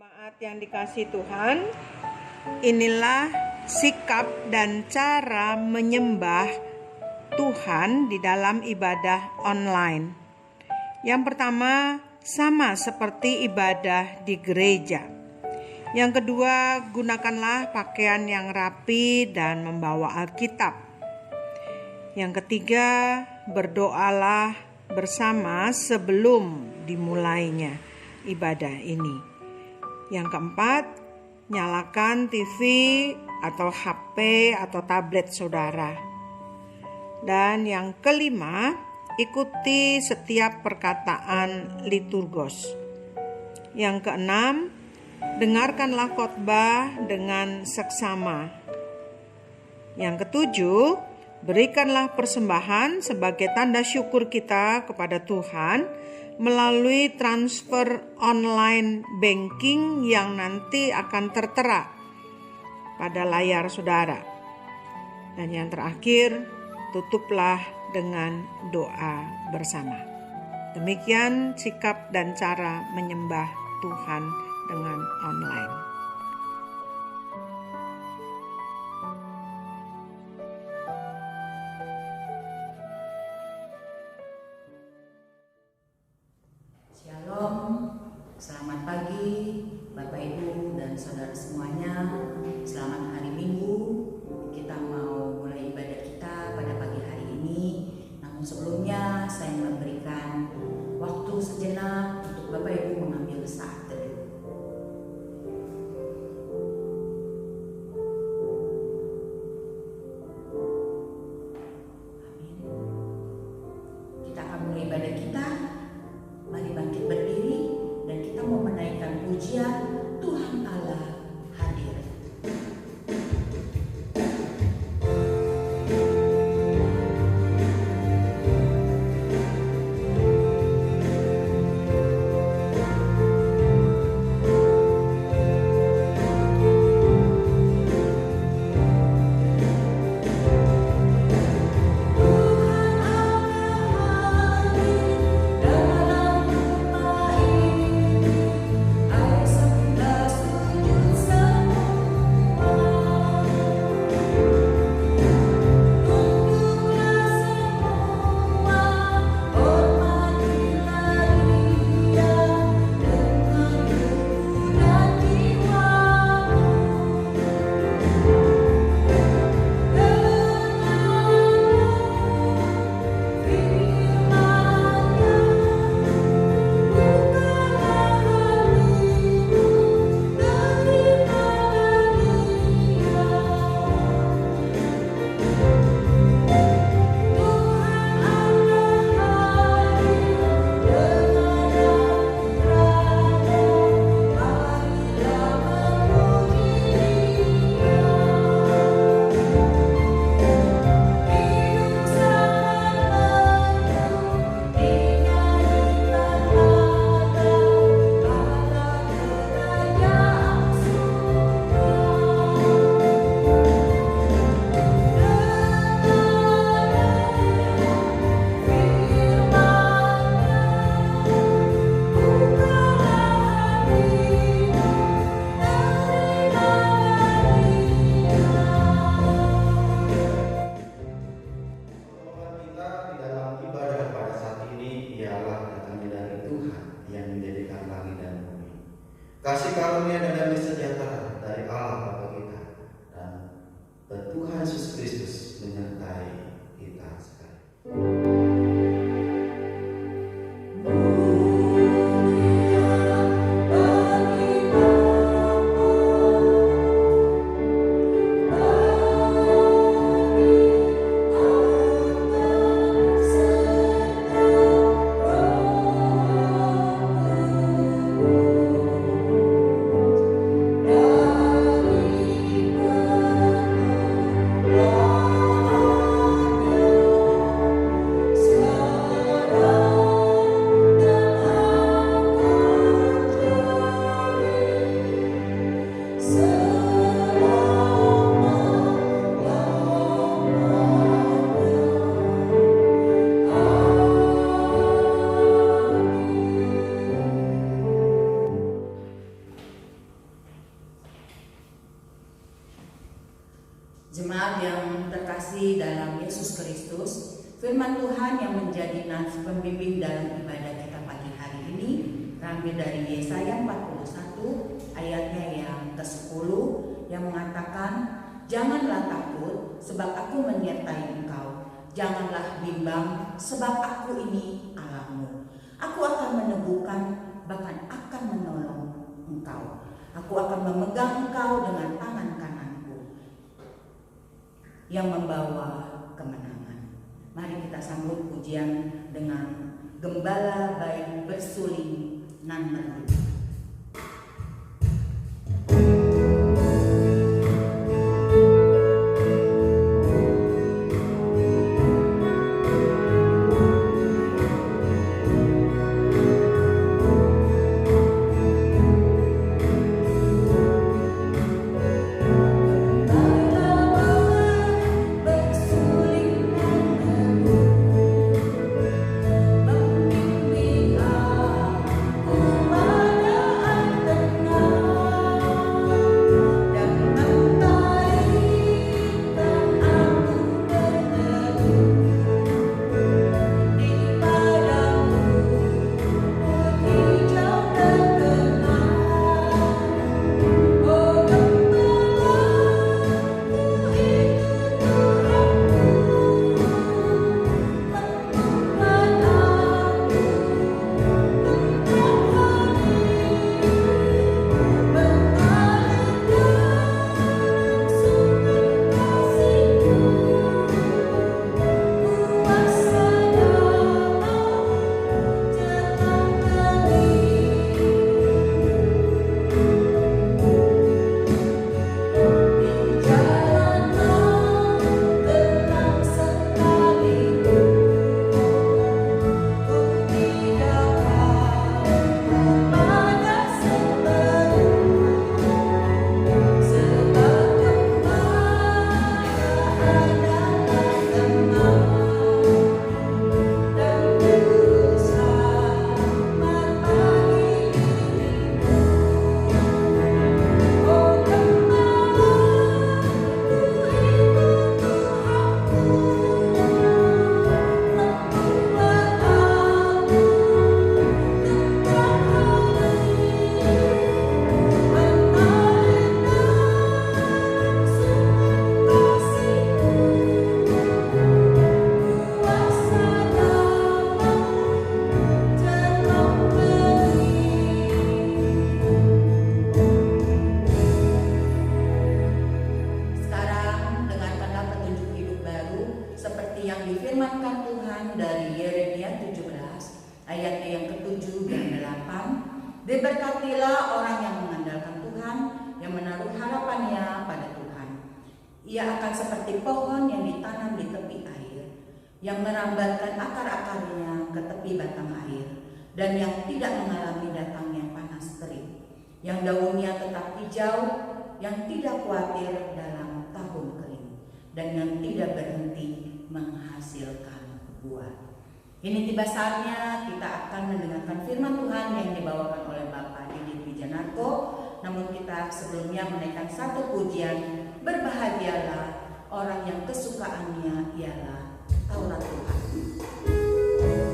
Jemaat yang dikasihi Tuhan, inilah sikap dan cara menyembah Tuhan di dalam ibadah online. Yang pertama, sama seperti ibadah di gereja. Yang kedua, gunakanlah pakaian yang rapi dan membawa Alkitab. Yang ketiga, berdoalah bersama sebelum dimulainya ibadah ini. Yang keempat, nyalakan TV atau HP atau tablet saudara. Dan yang kelima, ikuti setiap perkataan liturgos. Yang keenam, dengarkanlah khotbah dengan seksama. Yang ketujuh, berikanlah persembahan sebagai tanda syukur kita kepada Tuhan melalui transfer online banking yang nanti akan tertera pada layar saudara. Dan yang terakhir, tutuplah dengan doa bersama. Demikian sikap dan cara menyembah Tuhan dengan online. Shalom, selamat pagi Bapak Ibu dan saudara semuanya. Selamat hari Minggu. Kita mau mulai ibadah kita pada pagi hari ini. Namun sebelumnya saya memberikan waktu sejenak untuk Bapak Ibu mengambil saat teduh. Amin. Kita akan mulai ibadah kita. Mari bangkit berdiri dan kita mau menaikkan pujian Tuhan Allah hadir. Kasih karunia dan damai sejahtera dari Allah Bapa kita dan Tuhan Yesus Kristus menyertai kita sekalian. Oh Tuhan yang menjadi nas pembimbing dalam ibadah kita pagi hari ini terambil dari Yesaya 41 ayatnya yang ke-10 yang mengatakan, "Janganlah takut sebab aku menyertai engkau. Janganlah bimbang sebab aku ini Allahmu. Aku akan meneguhkan, bahkan akan menolong engkau. Aku akan memegang engkau dengan tangan kananku yang membawa kemenangan." Mari kita sambut pujian dengan Gembala Baik Bersuling nan merdu. Diberkatilah orang yang mengandalkan Tuhan, yang menaruh harapannya pada Tuhan. Ia akan seperti pohon yang ditanam di tepi air, yang merambatkan akar-akarnya ke tepi batang air, dan yang tidak mengalami datangnya panas terik, yang daunnya tetap hijau, yang tidak khawatir dalam tahun kering, dan yang tidak berhenti menghasilkan buah. Ini tiba saatnya kita akan mendengarkan firman Tuhan yang dibawakan oleh Bapak Didit Wijanarko. Namun kita sebelumnya menaikkan satu pujian, "Berbahagialah orang yang kesukaannya ialah Taurat Tuhan." Berbahagialah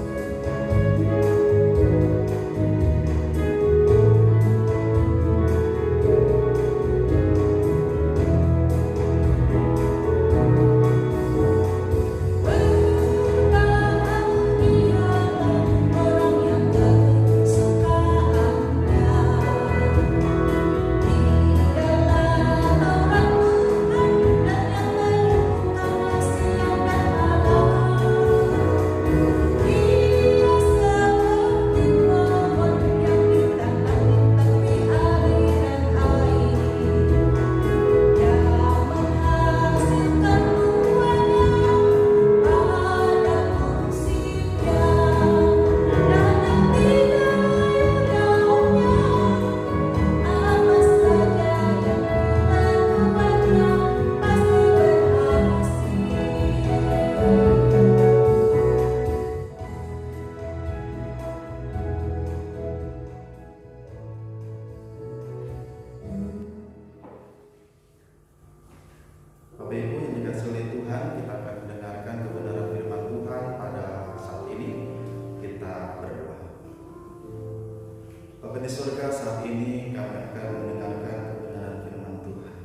Bapa di surga, saat ini kami akan mendengarkan kebenaran firman Tuhan.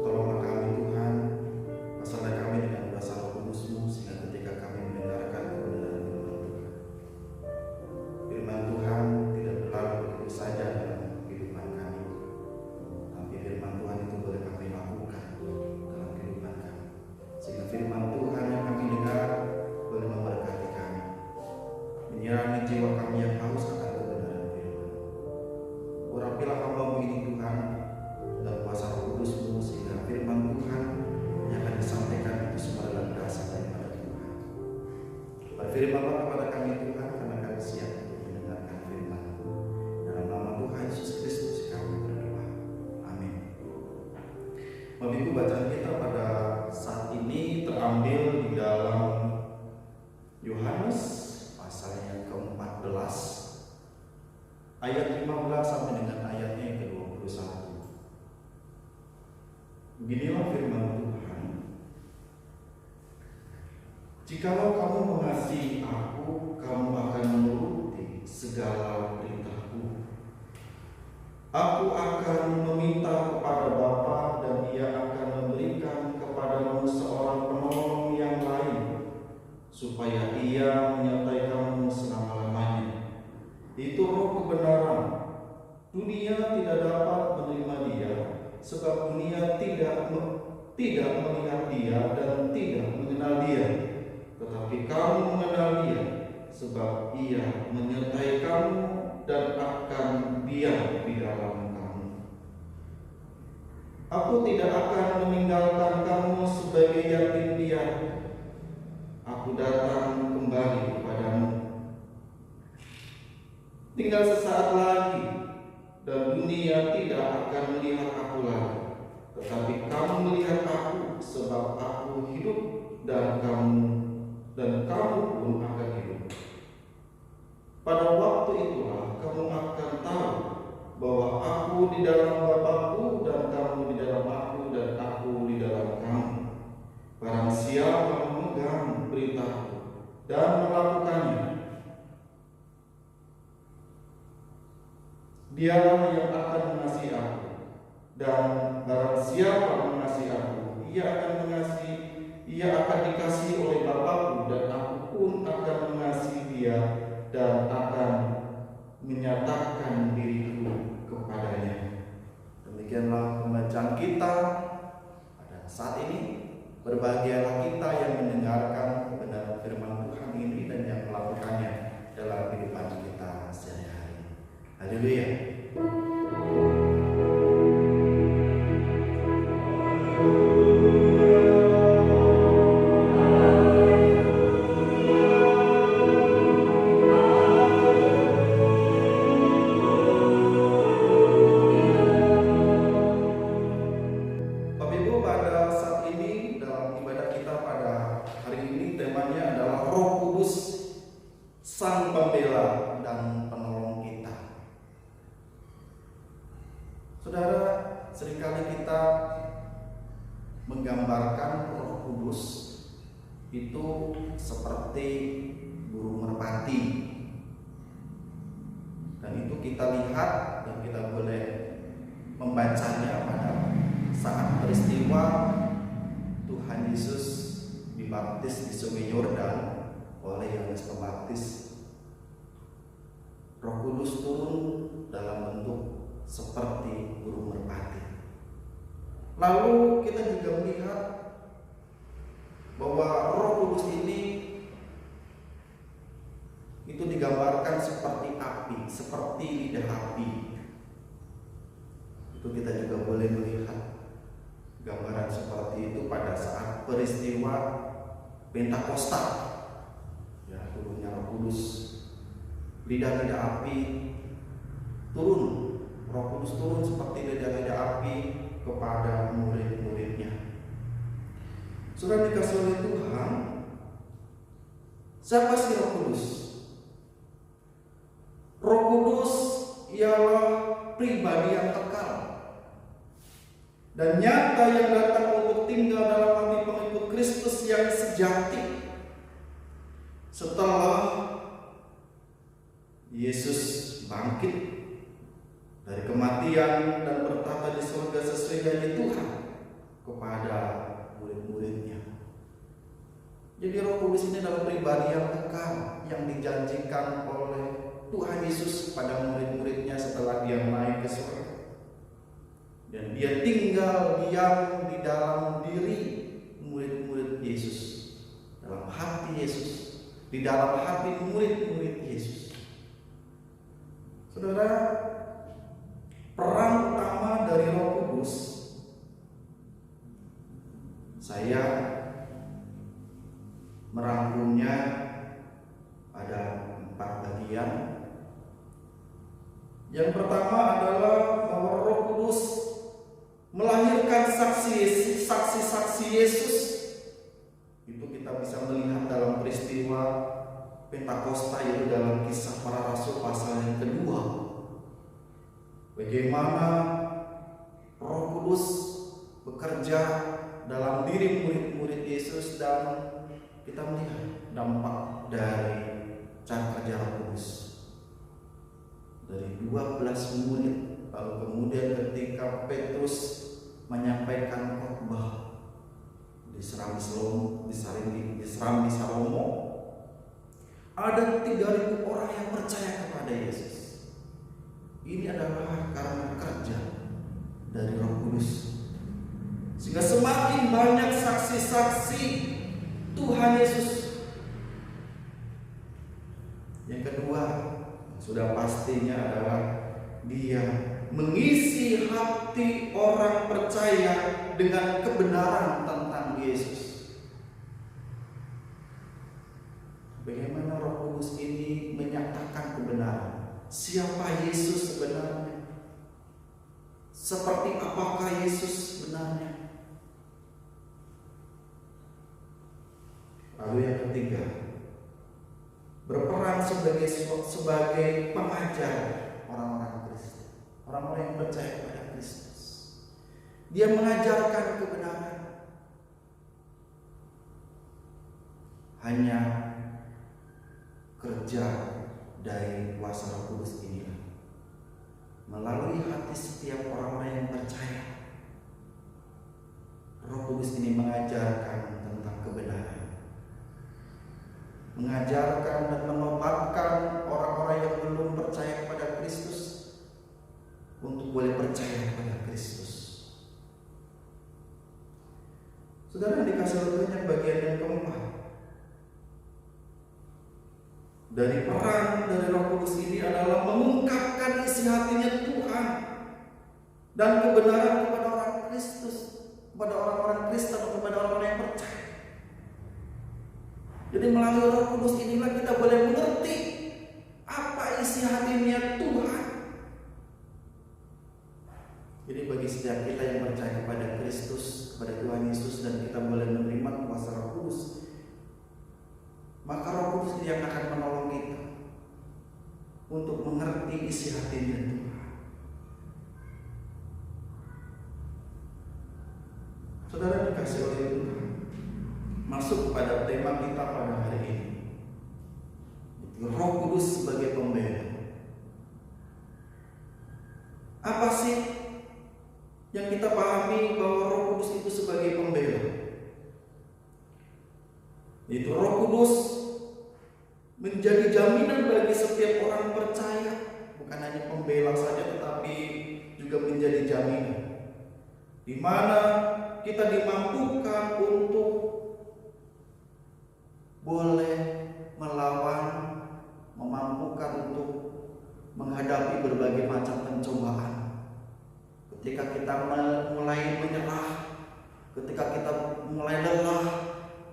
Tolonglah kami Tuhan, pasarlah kami dengan kuasa Roh Kudus-Mu, sehingga ketika kami mendengarkan kebenaran firman Tuhan, firman Tuhan tidak berlalu begitu saja dalam kehidupan kami, tapi firman Tuhan itu boleh kami lakukan dalam kehidupan kami, sehingga firman Tuhan yang kami dengar boleh memberkati kami, menyirami jiwa kami yang haus akan kebenaran firman. Urapilah hamba-Mu ini Tuhan dalam kuasa Roh Kudus-Mu, sehingga firman Tuhan yang akan disampaikan itu semua dalam dasar daripada Tuhan. Berfirmanlah kepada kami Tuhan, karena kami siap untuk mendengarkan firman-Mu. Dalam nama Tuhan Yesus Kristus kami berdoa. Amin. Bapak Ibu, bacaan kita pada saat ini terambil di dalam Yohanes pasal yang ke-14 ayat 15 sampai dengan ayatnya yang ke-21. Beginilah firman Tuhan. Jikalau kamu mengasihi aku, kamu akan menuruti segala perintahku. Aku akan meminta kepada Bapa, dan Ia akan memberikan kepadamu seorang penolong yang lain, supaya Ia menyertai kamu selama-lamanya. Itu Roh kebenaran. Dunia tidak dapat menerima Dia, sebab dunia tidak melihat Dia dan tidak mengenal Dia. Tetapi kamu mengenal Dia, sebab Ia menyertai kamu dan akan diam di dalam kamu. Aku tidak akan meninggalkan kamu sebagai yatim piatu. Aku datang kembali kepadamu. Tinggal sesaat lagi, dan dunia tidak akan melihat aku lagi. Tetapi kamu melihat aku, sebab aku hidup, dan kamu pun akan hidup. Pada waktu itulah kamu akan tahu bahwa aku di dalam Bapa-Ku, dan kamu di dalam aku, dan aku di dalam kamu. Barang siapa memegang perintahku dan melakukannya, dialah yang akan mengasihi aku. Dan barang siapa mengasihi aku, ia akan dikasihi oleh Bapa-Ku, dan aku pun akan mengasihi dia dan akan menyatakan diriku kepadanya. Demikianlah pembacaan kita pada saat ini. Berbahagialah kita yang mendengarkan kebenaran firman Tuhan ini dan yang melakukannya dalam kehidupan kita sehari-hari. Haleluya. Sang pembela dan penolong kita. Saudara, seringkali kita menggambarkan Roh Kudus itu seperti burung merpati. Dan itu kita lihat dan kita boleh membacanya pada saat peristiwa Tuhan Yesus dibaptis di Sungai Yordan oleh Yohanes Pembaptis. Roh Kudus turun dalam bentuk seperti burung merpati. Lalu kita juga melihat bahwa Roh Kudus ini itu digambarkan seperti api, seperti lidah api. Itu kita juga boleh melihat gambaran seperti itu pada saat peristiwa Pentakosta. Ya, turunnya Roh Kudus, lidah-lidah api turun, Roh Kudus turun seperti lidah-lidah api kepada murid-muridnya. Saudara dikasih oleh Tuhan, siapa sih Roh Kudus? Roh Kudus ialah pribadi yang kekal dan nyata yang datang untuk tinggal dalam hati pengikut Kristus yang sejati. Setelah Yesus bangkit dari kematian dan bertata di surga sesuai janji Tuhan kepada murid-muridnya. Jadi Roh Kudus ini adalah pribadi yang kekal yang dijanjikan oleh Tuhan Yesus pada murid-muridnya setelah dia naik ke surga. Dan dia tinggal diam di dalam diri murid-murid Yesus, dalam hati Yesus, di dalam hati murid-murid Yesus. Saudara, peran utama dari Roh Kudus, saya merangkumnya ada 4 bagian. Yang pertama adalah bahwa Roh Kudus melahirkan saksi-saksi Yesus. Itu kita bisa melihat dalam peristiwa Pentakosta, yaitu dalam Kisah Para Rasul pasal yang kedua. Bagaimana Roh Kudus bekerja dalam diri murid-murid Yesus, dan kita melihat dampak dari cara kerja Roh Kudus. Dari 12 murid, lalu kemudian ketika Petrus menyampaikan khotbah di Seram di Salomo, ada 3.000 orang yang percaya kepada Yesus. Ini adalah karena kerja dari Roh Kudus, sehingga semakin banyak saksi-saksi Tuhan Yesus. Yang kedua, sudah pastinya adalah dia mengisi hati orang percaya dengan kebenaran tentang Yesus. Bagaimana Roh Kudus ini menyatakan kebenaran? Siapa Yesus sebenarnya? Seperti apakah Yesus sebenarnya? Lalu yang ketiga, berperan sebagai pengajar orang-orang Kristen, orang-orang yang percaya kepada Kristus. Dia mengajarkan kebenaran. Hanya kerja dari kuasa Roh Kudus inilah, melalui hati setiap orang-orang yang percaya, Roh Kudus ini mengajarkan tentang kebenaran, mengajarkan dan menobatkan orang-orang yang belum percaya kepada Kristus untuk boleh percaya kepada Kristus. Saudara, dikasih olehnya bagian yang keempat dari peran dari Roh Kudus ini adalah mengungkapkan isi hatinya Tuhan dan kebenaran kepada orang Kristus, kepada orang-orang Kristen, kepada orang-orang yang percaya. Jadi melalui Roh Kudus inilah kita boleh mengerti apa isi hatinya Tuhan. Jadi bagi setiap kita yang percaya kepada Kristus, kepada Tuhan Yesus, dan kita boleh menerima kuasa Roh Kudus, maka Roh Kudus yang akan menolong kita untuk mengerti isi hatinya Tuhan. Saudara dikasih oleh Tuhan, masuk pada tema kita pada hari ini, Roh Kudus sebagai pembela. Apa sih yang kita pahami bahwa Roh Kudus itu sebagai pembela? Itu Roh Kudus menjadi jaminan bagi setiap orang percaya, bukan hanya pembela saja, tetapi juga menjadi jaminan di mana kita dimampukan untuk boleh melawan, memampukan untuk menghadapi berbagai macam pencobaan. Ketika kita mulai menyerah, ketika kita mulai lelah,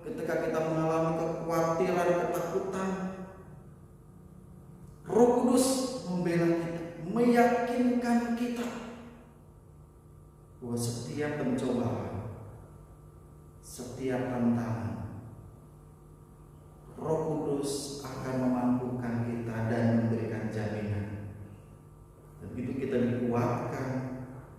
ketika kita mengalami kekhawatiran, ketakutan, Roh Kudus membela kita, meyakinkan kita bahwa setiap pencobaan, setiap tantangan, Roh Kudus akan memampukan kita dan memberikan jaminan. Dan itu kita dikuatkan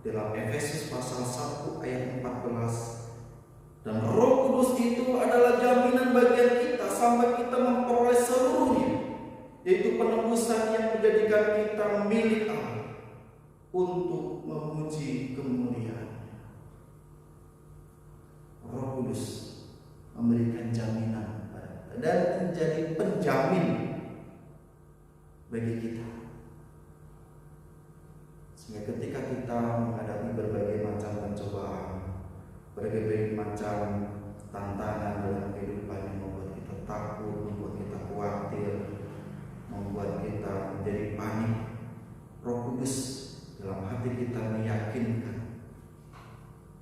dalam Efesus pasal 1 ayat 14. Dan Roh Kudus itu adalah jaminan bagian kita sampai kita memperoleh seluruhnya, yaitu yaitu penebusan yang menjadikan kita milik Allah untuk memuji kemuliaan-Nya. Roh Kudus memberikan jaminan kepada kita dan menjadi penjamin bagi kita, sehingga ketika kita menghadapi berbagai macam pencobaan, berbagai macam tantangan dalam kehidupan yang membuat kita takut, membuat kita khawatir, membuat kita menjadi panik, Roh Kudus dalam hati kita meyakinkan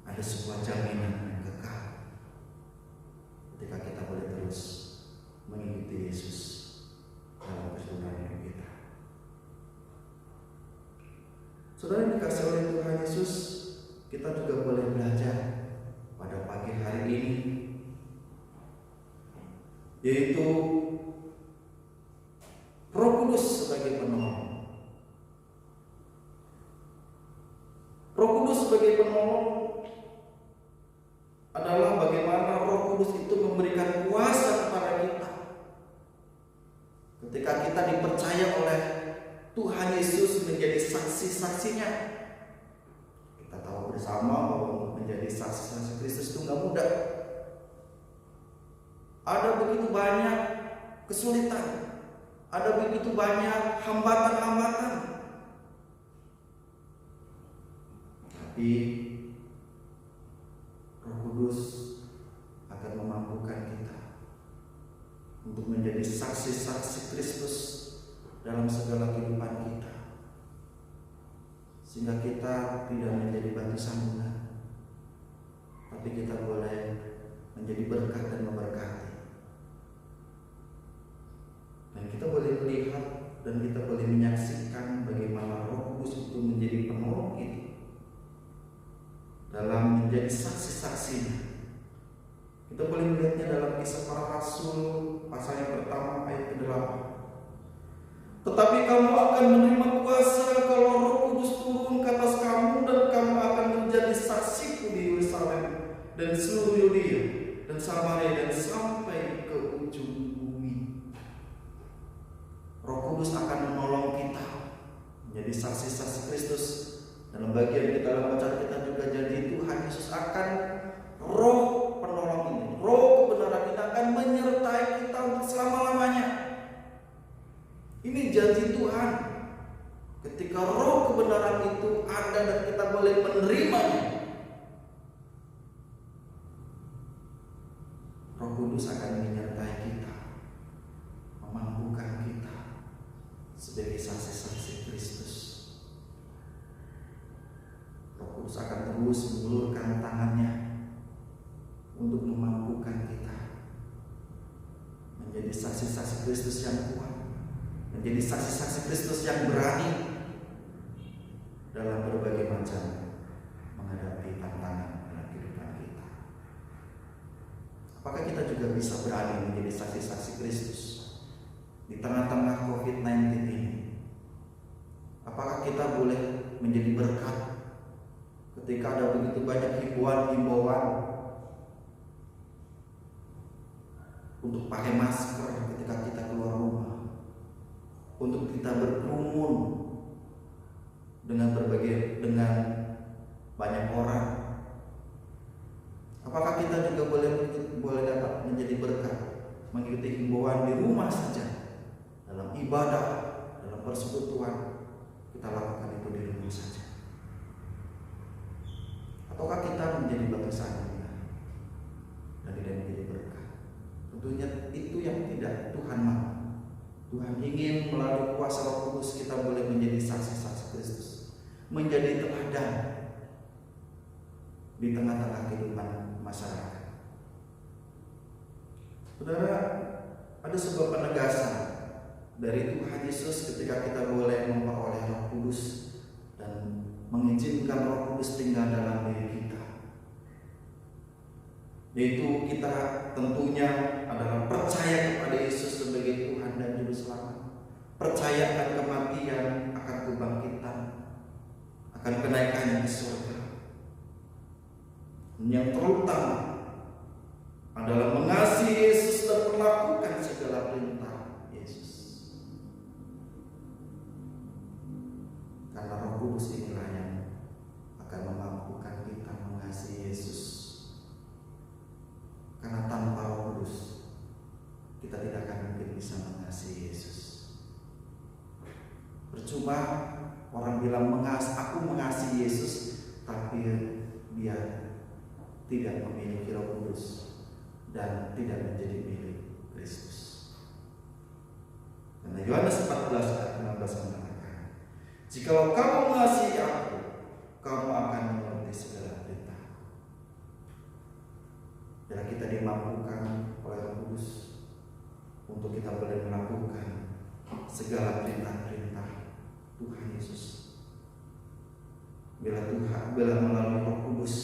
ada sebuah jaminan yang kekal ketika kita boleh terus mengikuti Yesus dalam keseluruhan hidup kita. Saudara yang dikasihi oleh Tuhan Yesus, kita juga boleh belajar pada pagi hari ini, yaitu Roh Kudus sebagai penolong. Roh Kudus sebagai penolong adalah bagaimana Roh Kudus itu memberikan kuasa kepada kita ketika kita dipercaya oleh Tuhan Yesus menjadi saksi-saksinya. Kita tahu bersama bahwa untuk menjadi saksi-saksi Kristus itu nggak mudah. Ada begitu banyak kesulitan, ada begitu banyak hambatan-hambatan. Tapi Roh Kudus akan memampukan kita untuk menjadi saksi-saksi Kristus dalam segala kehidupan kita, sehingga kita tidak menjadi batu sandungan, tapi kita boleh menjadi berkat dan memberkati. Dan kita boleh melihat dan kita boleh menyaksikan bagaimana Roh Kudus itu menjadi penolong kita dalam menjadi saksi-saksinya. Kita boleh melihatnya dalam Kisah Para Rasul pasal yang pertama ayat ke-8. Tetapi kamu akan menerima kuasa kalau Roh Kudus turun ke atas kamu, dan kamu akan menjadi saksiku di Yerusalem dan seluruh Yudea dan Samaria dan sampai ke ujung bumi. Roh Kudus akan menolong kita menjadi saksi-saksi Kristus. Dalam bagian kita dalam bacaan kita juga jadi Tuhan Yesus akan Roh penolong ini, Roh kebenaran ini akan menyertai kita untuk selama-lamanya. Ini janji Tuhan. Ketika Roh kebenaran itu ada dan kita boleh menerimanya, Roh Kudus akan menyertai kita, memampukan kita sebagai saksi-saksi Kristus. Roh Kudus akan terus mengulurkan tangannya untuk memampukan kita menjadi saksi-saksi Kristus yang kuat, menjadi saksi-saksi Kristus yang berani dalam berbagai macam menghadapi tantangan dalam kehidupan kita. Apakah kita juga bisa berani menjadi saksi-saksi Kristus di tengah-tengah COVID-19 ini? Apakah kita boleh menjadi berkat ketika ada begitu banyak himbauan untuk pakai masker ketika kita keluar rumah, untuk kita berkerumun dengan banyak orang? Apakah kita juga boleh dapat menjadi berkat mengikuti himbauan di rumah saja, dalam ibadah, dalam persekutuan, kita lakukan itu di rumah saja? Ataukah kita menjadi batu sandungan dan tidak menjadi berkat? Tentunya itu yang tidak Tuhan mau. Tuhan ingin melalui kuasa Roh Kudus kita boleh menjadi saksi-saksi Kristus, menjadi teladan di tengah-tengah kehidupan masyarakat. Saudara, ada sebuah penegasan dari Tuhan Yesus ketika kita boleh memperoleh Roh Kudus dan mengizinkan Roh Kudus tinggal dalam diri kita, yaitu kita tentunya adalah percaya kepada Yesus sebagai Tuhan dan Juru Selamat, percaya akan kematian, akan kebangkitan, akan kenaikan di surga. Yang terutama adalah mengasihi Yesus dan melakukan segala perintah Yesus. Karena Roh Kudus inilah yang akan memampukan kita mengasihi Yesus. Karena tanpa Roh Kudus kita tidak akan mungkin bisa mengasihi Yesus. Percuma orang bilang aku mengasihi Yesus, tapi dia tidak memiliki Roh Kudus dan tidak menjadi milik Kristus. Karena Yohanes 14 ayat 15 mengatakan, "Jikalau kamu mengasihi aku, kamu akan mengerti segala perintah." Dan kita dimampukan oleh Roh Kudus untuk kita boleh melakukan segala perintah-perintah Tuhan Yesus. Bila melalui Roh Kudus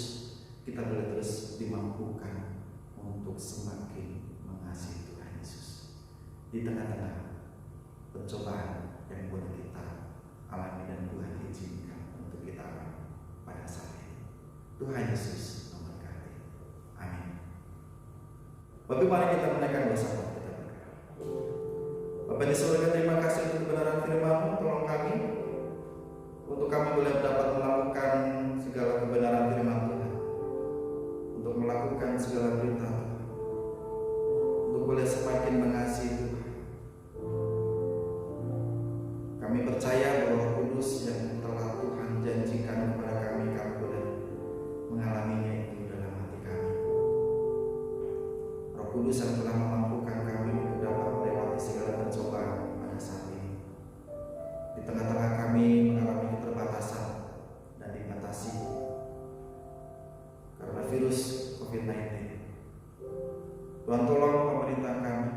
kita boleh terus dimampukan untuk semakin mengasihi Tuhan Yesus di tengah-tengah pencobaan yang boleh kita alami dan Tuhan izinkan untuk kita alami pada saat ini. Tuhan Yesus memberkati. Amin. Bapak, mari kita menaikkan doa sama kita berdoa. Bapa di surga, terima kasih untuk kebenaran firman-Mu. Tolong kami untuk kami boleh dapat melakukan segala kebenaran firman Tuhan, untuk melakukan segala perintah Tuhan, untuk boleh semakin mengasihi Tuhan. Kami percaya bahwa Roh Kudus yang telah Tuhan janjikan kepada kami boleh mengalaminya itu dalam hati kami. Roh Kudus yang telah memampukan kami untuk dapat melewati segala pencobaan pada saat ini. Di tengah-tengah kami mengalami keterbatasan dan dibatasi karena virus COVID-19. Tuhan, tolong pemerintah kami,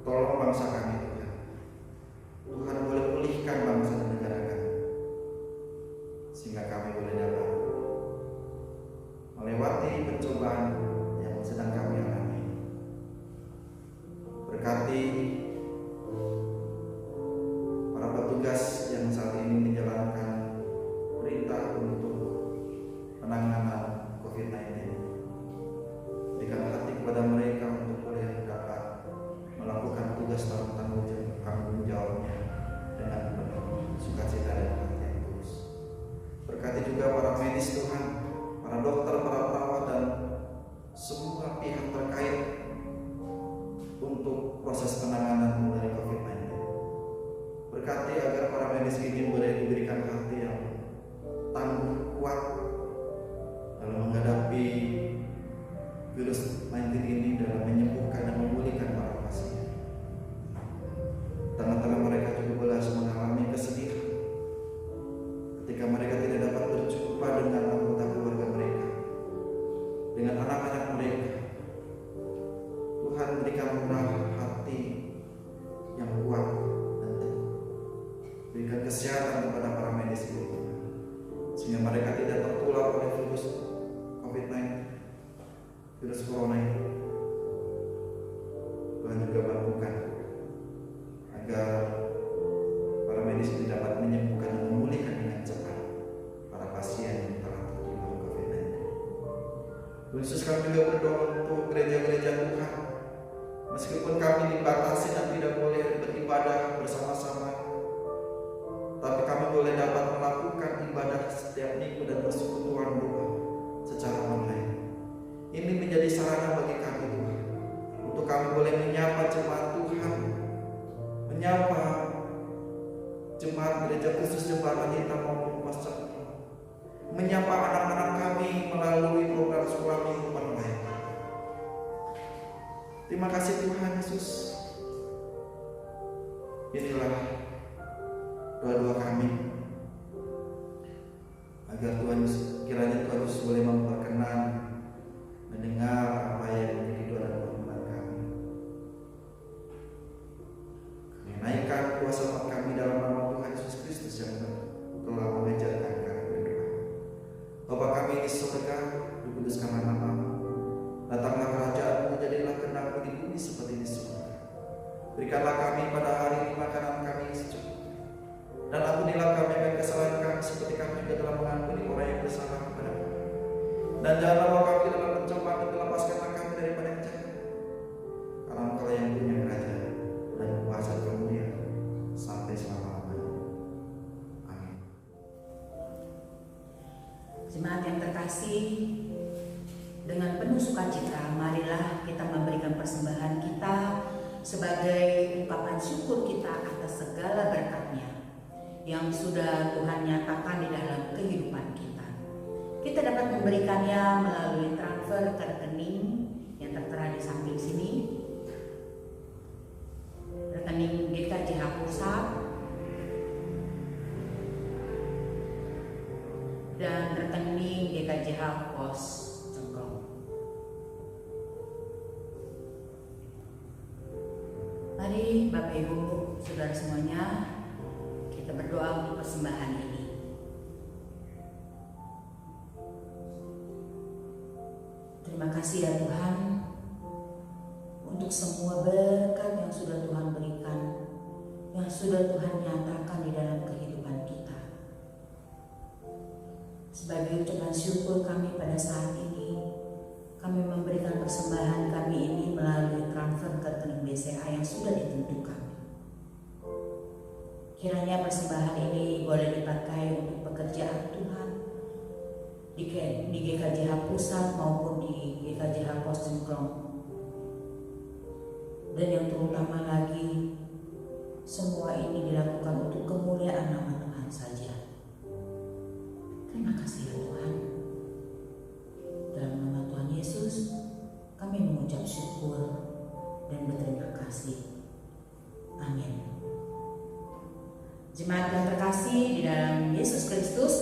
tolong bangsa kami Tuhan. Tuhan boleh pulihkan bangsa dan negara kami, sehingga kami boleh dapat melewati pencobaan yang sedang kami alami. Berkati para petugas yang saat ini menjalankan perintah untuk penanganan COVID-19. Berikan hati kepada mereka untuk boleh dapat melakukan tugas tanggung jawabnya dengan penuh sukacita dan hati yang tulus. Berkati juga para medis Tuhan, para dokter, para perawat dan semua pihak terkait untuk proses penanganan dari COVID-19. Berkati agar para medis ini boleh diberikan hati yang tangguh, kuat dalam menghadapi virus 19 ini, dalam menyembuhkan dan memulihkan para pasien. Tengah-tengah mereka juga boleh mengalami kesedihan ketika mereka tidak dapat berjumpa dengan anggota keluarga mereka, dengan anak-anak mereka. Tuhan, berikanlah hati yang kuat dan teguh. Berikan kesehatan kepada para medis ini, sehingga mereka tidak tertular oleh virus COVID-19, virus corona ini. Tuhan juga bantukan agar para medis ini dapat menyembuhkan dan memulihkan dengan cepat para pasien yang telah tertular COVID-19. Khusus kami juga berdoa untuk gereja-gereja Tuhan, meskipun kami dibatasi dan tidak boleh beribadah bersama-sama, tapi kami boleh dapat melakukan ibadah setiap minggu dan persekutuan doa secara online. Ini menjadi sarana bagi kami Tuhan, untuk kami boleh menyapa jemaat Tuhan, menyapa jemaat gereja khusus Jembatan Hitam maupun Pasca, menyapa anak-anak kami melalui program sekolah minggu online. Terima kasih Tuhan Yesus. Inilah doa-doa kami, agar Tuhan kiranya Tuhan Yesus boleh memperkenan mendengar apa yang menjadi doa dan permohonan kami. Kami naikkan kuasa kami dalam nama Tuhan Yesus Kristus yang telah mengajarkan kami berdoa. Bapa kami di surga, dikuduskanlah nama-Mu. Datanglah kerajaan-Mu, jadilah kehendak-Mu di bumi seperti di surga. Berikanlah kami pada hari ini makanan kami yang secukupnya, dan ampunilah kami akan kesalahan kami seperti kami juga telah mengampuni orang yang bersalah kepada kami. Dan janganlah bawa kami dalam pencobaan, dan lepaskanlah kami daripada yang jahat. Karena Engkau yang punya kerajaan dan kuasa kemuliaan sampai selama-lamanya. terkasih, dengan penuh sukacita marilah kita memberikan persembahan kita sebagai ungkapan syukur kita atas segala berkat-Nya yang sudah Tuhan nyatakan di dalam kehidupan kita. Kita dapat memberikannya melalui transfer ke rekening yang tertera di samping sini. Rekening GKJH Pusat dan rekening GKJH Pos Cengklong. Mari Bapak Ibu, Saudara semuanya, kita berdoa untuk persembahan ini. Terima kasih ya Tuhan untuk semua berkat yang sudah Tuhan berikan, yang sudah Tuhan nyatakan di dalam kehidupan kita. Sebagai ucapan syukur kami pada saat ini, kami memberikan persembahan kami ini melalui transfer ke rekening BCA yang sudah ditentukan. Kiranya persembahan ini boleh dipakai untuk pekerjaan Tuhan di GKJH Pusat maupun di GKJH Pos Cengklong. Dan yang terutama lagi, semua ini dilakukan untuk kemuliaan nama Tuhan saja. Terima kasih ya Tuhan. Dalam nama Tuhan Yesus, kami mengucap syukur dan berterima kasih. Amin. Jemaat yang terkasih di dalam Yesus Kristus,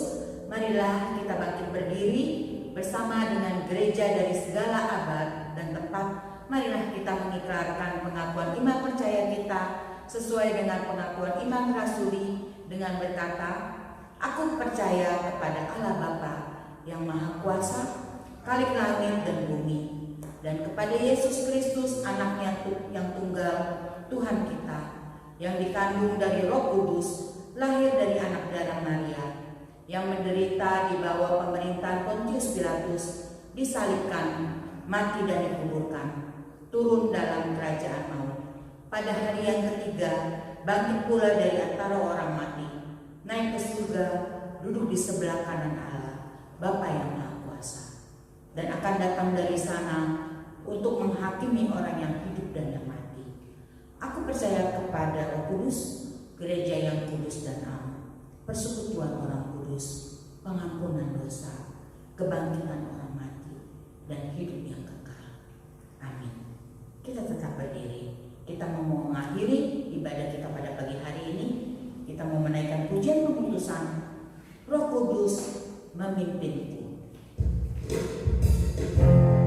marilah kita bangkit berdiri bersama dengan gereja dari segala abad dan tempat. Marilah kita mengikrarkan pengakuan iman percaya kita sesuai dengan pengakuan iman rasuli dengan berkata, "Aku percaya kepada Allah Bapa yang Maha Kuasa, Khalik langit dan bumi, dan kepada Yesus Kristus Anaknya yang tunggal, Tuhan kita, yang dikandung dari Roh Kudus, lahir dari anak darah Maria, yang menderita di bawah pemerintahan Pontius Pilatus, disalibkan, mati dan dikuburkan, turun dalam kerajaan maut. Pada hari yang ketiga, bangkit pula dari antara orang mati, naik ke surga, duduk di sebelah kanan Allah, Bapa yang Maha Kuasa, dan akan datang dari sana untuk menghakimi orang yang hidup dan yang mati. Aku percaya kepada Roh Kudus, gereja yang kudus dan am, persekutuan orang kudus, pengampunan dosa, kebangkitan orang mati, dan hidup yang kekal. Amin. Kita tetap berdiri. Kita mau mengakhiri ibadah kita pada pagi hari ini. Kita mau menaikkan pujian pengutusan. Roh Kudus memimpinku. Oh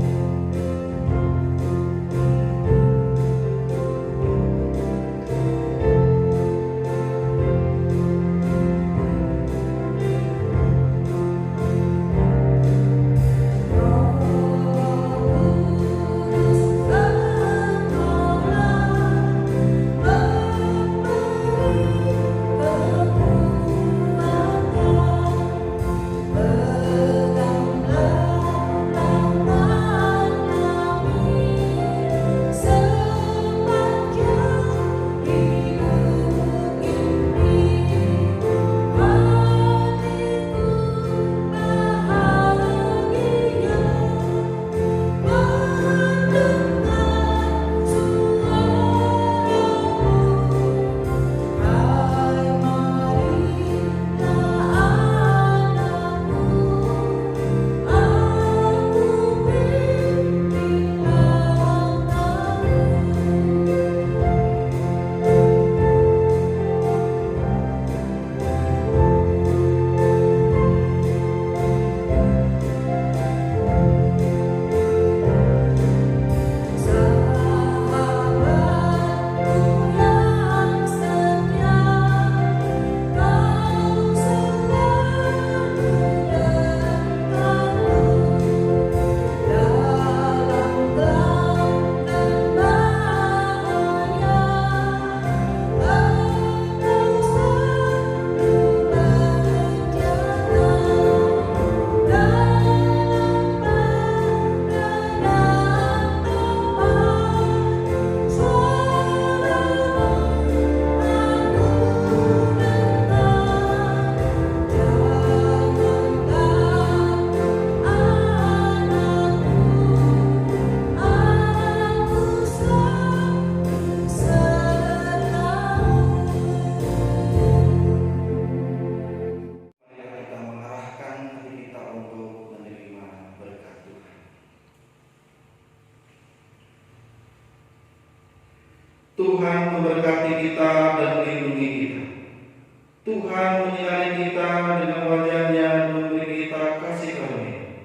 Tuhan menyinari kita dengan wajah-Nya dan memberi kita kasih karunia.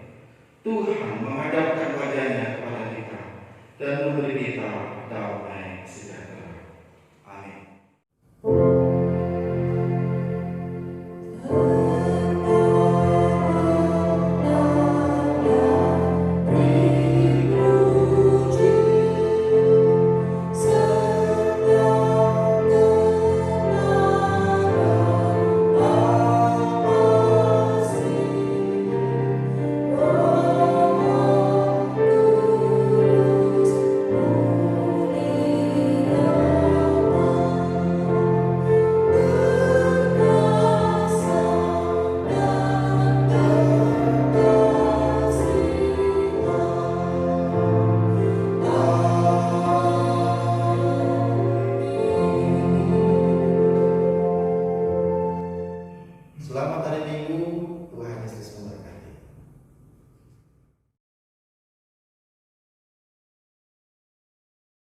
Tuhan menghadapkan wajah-Nya kepada kita dan memberi kita damai sejahtera.